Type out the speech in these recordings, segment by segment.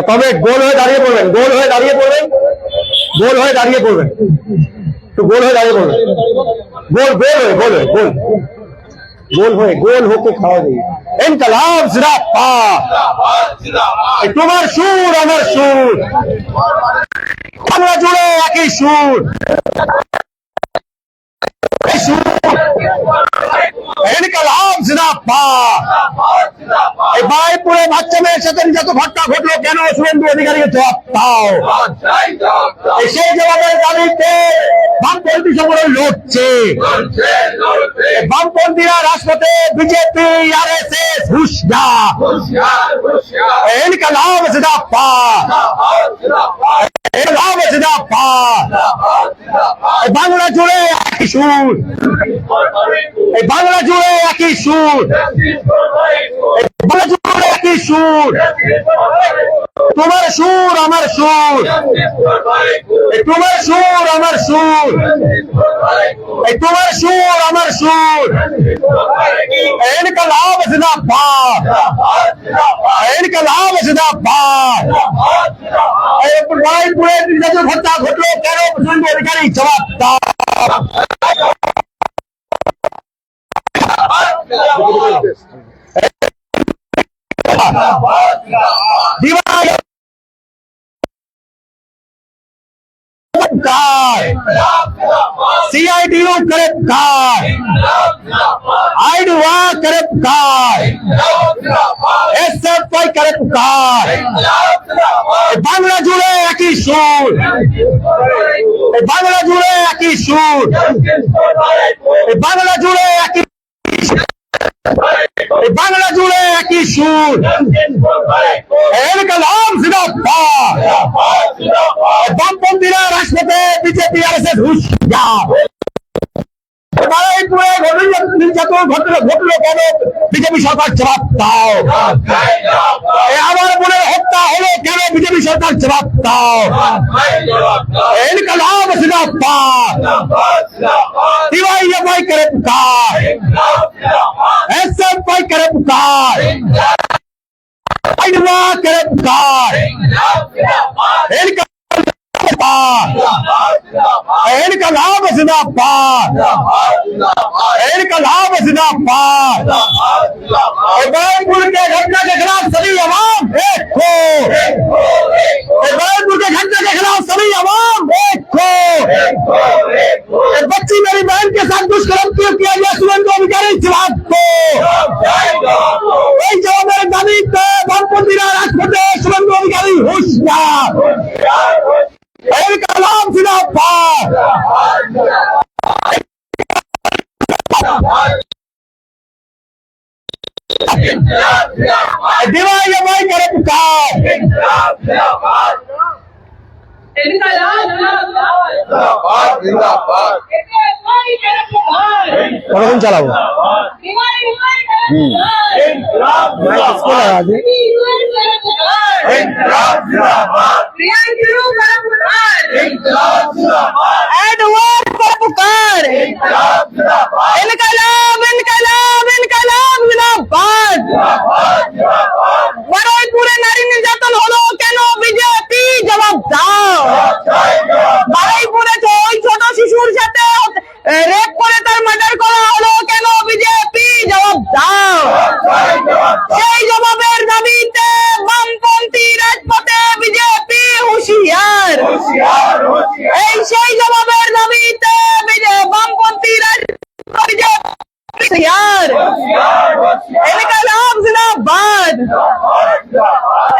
কবে গোল হয়ে দাঁড়িয়ে পড়বেন, গোল হয়ে দাঁড়িয়ে পড়বেন, গোল হয়ে দাঁড়িয়ে পড়বেন, তো গোল হয়ে দাঁড়িয়ে পড়বেন, গোল গোল হয়ে গোল হয়ে গোল গোল হয়ে গোল হোকে খাওয়া যায়। ইনকলাব জিন্দাবাদ, তোমার সুর আমার সুর, বাংলা জুড়ে একই সুর, ইনকলাব জিন্দাবাদ। এই বাইপুরে বাচ্চা মেয়ের সাথে যত ঘটনা ঘটলো কেন শুভেন্দু অধিকারীকে জবাব দাও। সেই জবাবের দাবিতে বামপন্থী সংগঠন লড়ছে, বামপন্থীরা রাজপথে, বিজেপি আরএসএস হুঁশিয়ার, ইনকলাব জিন্দাবাদ, ইনকলাব জিন্দাবাদ। বাংলা জুড়ে একই সুর, এই বাংলা জুড়ে একই সুর, বাংলা জুড়ে একই সুর, তোমার সুর আমার সুর, তোমার সুর আমার সুর, তোমার সুর আমার সুর, ইনকলাব জিন্দাবাদ, ইনকলাব জিন্দাবাদ। রায়পুরে নির্যাতন ঘটনা ঘটলো কেন শুভেন্দু অধিকারী জবাব দাও। CITU गिरफ्तार, आईडीवा गिरफ्तार, SFI गिरफ्तार। बांग्ला जुड़े একই সুর, বাংলা জুড়ে একই সুর, বাংলা জুড়ে একই, বাংলা জুড়ে একই সুর, ইনকলাব জিন্দাবাদ। বামপন্থীরা রাজপথে, বিজেপি আরএসএস হুঁশিয়ার। নির্যাতন ঘটলো কেন বিজেপি সরকার জবাব দাও। আমার বোনের হত্যা হলো কেন বিজেপি সরকার জবাব দাও। ইনকলাব জিন্দাবাদ, DYFI गिरफ्तार, SFI गिरफ्तार, आईडीवा गिरफ्तार, इनकलाब जिंदाबाद, इनकलाब जिंदाबाद। बैरपुर के घटना के खिलाफ सभी अवाम एक हो, बैरपुर के घटना के खिलाफ सभी अवाम एक हो। बच्ची मेरी बहन के साथ दुष्कर्म क्यों किया गया शुभेंदु अधिकारी जवाब दो। এই জবাবের দাবিতে বামপন্থীরা রাজপথে, শুভেন্দু অধিকারী হুঁশিয়ার, ইনকলাব জিন্দাবাদ। DYFI गिरफ्तार, কতক্ষণ চালাবো? বারুইপুরে নারী নির্যাতন হলো কেন বিজেপি জবাব দাও। বারুইপুরে ওই ছোট শিশুর সাথে রেপ করে তার মার্ডার করা হলো কেন বিজেপি জবাব দাও। সেই জবাবের দাবিতে বামপন্থী রাজপথে, বিজেপি হুঁশিয়ার। এই সেই জবাবের দাবিতে বামপন্থী রাজপথে, হুঁশিয়ার। ইনকলাব জিন্দাবাদ,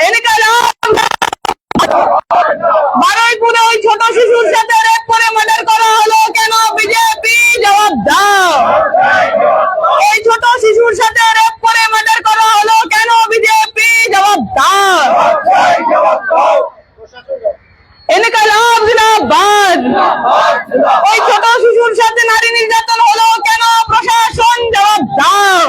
ইনকলাব। বারুইপুরে ওই ছোট শিশুর সাথে রেপ করে মার্ডার করা হলো কেন বিজেপি জবাব দাও। এই ছোট শিশুর সাথে রেপ করে মার্ডার করা হলো কেন বিজেপি জবাব দাও। ইনকলাব জিন্দাবাদ। ওই ছোট শিশুর সাথে নারী নির্যাতন হলো কেন প্রশাসন জবাব দাও।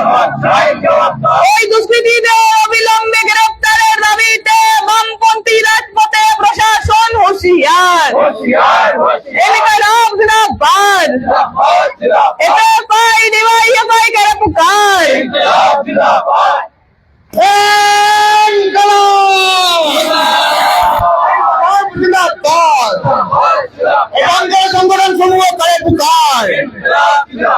ওই দুষ্কৃতীদের অবিলম্বে গ্রেফতারের দাবিতে বামপন্থী রাজপথে, প্রশাসন होशियार, इनकलाब जिंदाबाद, इसे कोई निभाई कोई करे पुकार, সংগঠন সমূহ করে পুকার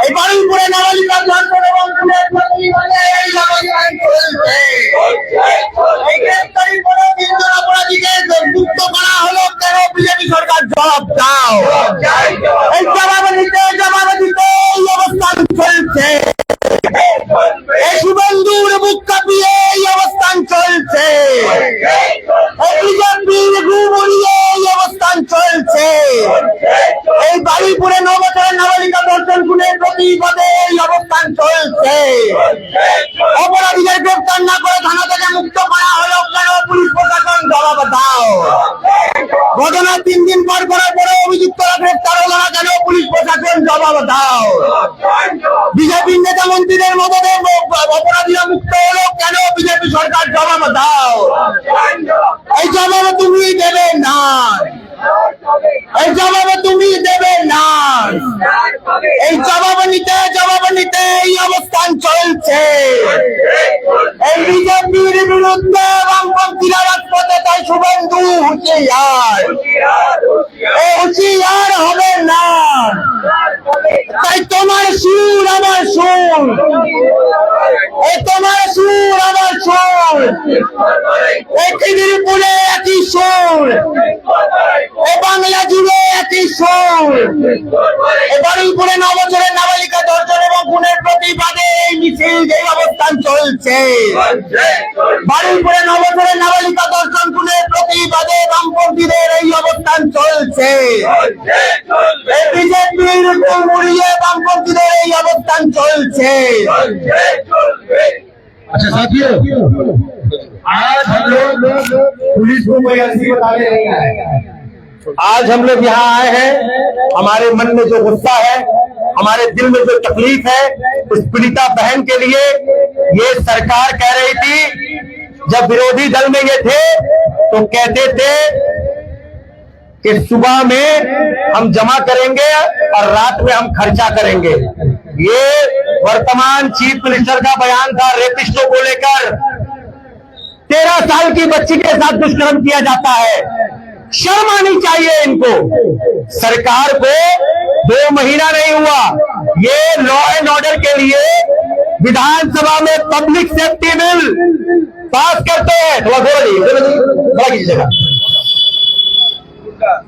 এই বারুইপুরে নাবালিকা ধর্ষণ এবং খুনের প্রতিবাদে এই অবস্থান চলছে। এই গ্রেফতারি করে তিনজন অপরাধীকে মুক্ত করা হলো কেন? বিজেপি সরকার জবাব দাও। এই জবাব দিতে এই অবস্থান চলছে। এই শুভেন্দুর বুক কাঁপিয়ে এই অবস্থান চলছে। বিজেপির গুমরিয়ে এই অবস্থান চলছে। এই বারুইপুরে 9 বছরের নাবালিকা ধর্ষণ খুনের প্রতিবাদে এই অবস্থান চলছে। অপরাধীদের গ্রেফতার না করে থানা থেকে মুক্ত করা হলো কেন? পুলিশ প্রশাসন জবাব দাও। ঘটনা 3 দিন পর করার পরে অভিযুক্তরা গ্রেফতার হলো না কেন? পুলিশ প্রশাসন জবাব দাও। বিজেপির নেতা মন্ত্রীদের মদতে অপরাধীরা মুক্ত হলো কেন? বিজেপি সরকার জবাব দাও। এই জবাব তুমি দেবে না, এই জবাব তুমি দেবে না। এই জবাব নিতে এই অবস্থান চলছে। এই বিজেপির বিরুদ্ধে বামপন্থীরা রাজপথে, তাই শুভেন্দু হুঁশিয়ার, হুঁশিয়ার হবে না। তাই তোমার সুর আমার সুর, তোমার সুর আমার সুর, একই দিনপুরে একই সুর, বাংলা জুড়ে একই সুর। বারুইপুরে 9 বছরের নাবালিকা ধর্ষণ এবং খুনের প্রতিবাদে এই মিছিল এই অবস্থান চলছে। বারুইপুরে 9 বছরের নাবালিকা ধর্ষণ খুনের প্রতিবাদে বামপন্থীদের এই অবস্থান চলছে। বিজেপির মুড়িয়ে বামপন্থীদের এই অবস্থান চলছে। अच्छा साथियों, आज हम लोग पुलिस को कोई अर्जी बताने नहीं आए। आज हम लोग यहाँ आए हैं, हमारे मन में जो गुस्सा है, हमारे दिल में जो तकलीफ है, उस पीड़िता बहन के लिए। ये सरकार कह रही थी, जब विरोधी दल में ये थे तो कहते थे कि सुबह में हम जमा करेंगे और रात में हम खर्चा करेंगे। ये वर्तमान चीफ मिनिस्टर का बयान था रेपिस्टों को लेकर। 13 साल की बच्ची के साथ दुष्कर्म किया जाता है। शर्म आनी चाहिए इनको। सरकार को 2 महीना नहीं हुआ, ये लॉ एंड ऑर्डर के लिए विधानसभा में पब्लिक सेफ्टी बिल पास करते हैं। थोड़ा कीजिएगा।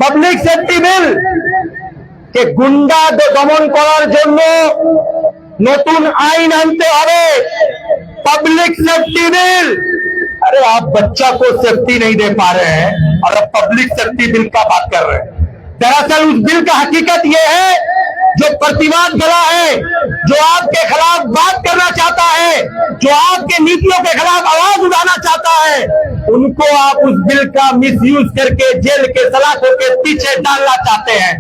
পাবলিক সেফটি বিল কে গুন্ডা দমন করার জন্য নতুন আইন আনতে হবে। पब्लिक सेफ्टी बिल, अरे आप बच्चा को सेफ्टी नहीं दे पा रहे हैं और अब पब्लिक सेफ्टी बिल का बात कर रहे हैं। दरअसल उस बिल का हकीकत ये है, जो प्रतिवाद गला है, जो आपके खिलाफ बात करना चाहता है, जो आपके नीतियों के खिलाफ आवाज उठाना चाहता है, उनको आप उस बिल का मिसयूज करके जेल के सलाखों के पीछे डालना चाहते हैं।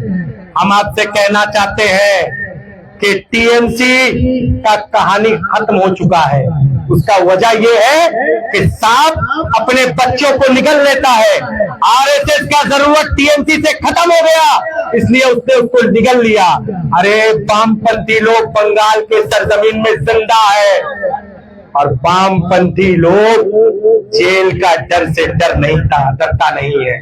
हम आपसे कहना चाहते हैं कि टीएमसी का कहानी खत्म हो चुका है। उसका वजह यह है कि सांप अपने बच्चों को निगल लेता है। आरएसएस का जरूरत टीएमसी से खत्म हो गया, इसलिए उसने उसको निगल लिया। अरे वामपंथी लोग बंगाल के सरजमीन में जिंदा है और वामपंथी लोग जेल का डर से डरता नहीं है।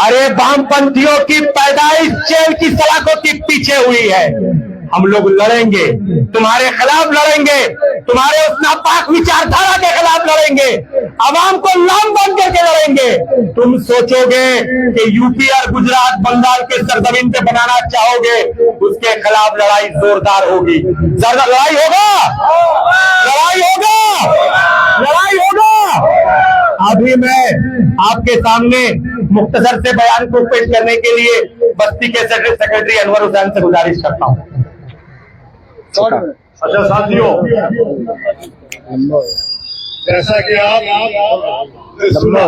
अरे वामपंथियों की पैदाइश जेल की सलाखों के पीछे हुई है। हम लोग लड़ेंगे, तुम्हारे खिलाफ लड़ेंगे, तुम्हारे उस नापाक विचारधारा के खिलाफ लड़ेंगे, आवाम को लामबंद करके लड़ेंगे। तुम सोचोगे कि यूपी और गुजरात बंगाल के सरजमीन पे बनाना चाहोगे, उसके खिलाफ लड़ाई जोरदार होगी। लड़ाई होगा, लड़ाई होगा, लड़ाई होगा। अभी मैं आपके सामने मुख्तसर से बयान को पेश करने के लिए बस्ती के सेक्रेटरी अनवर हुसैन से गुजारिश करता हूँ। अच्छा साथियों, जैसा कि आप सुना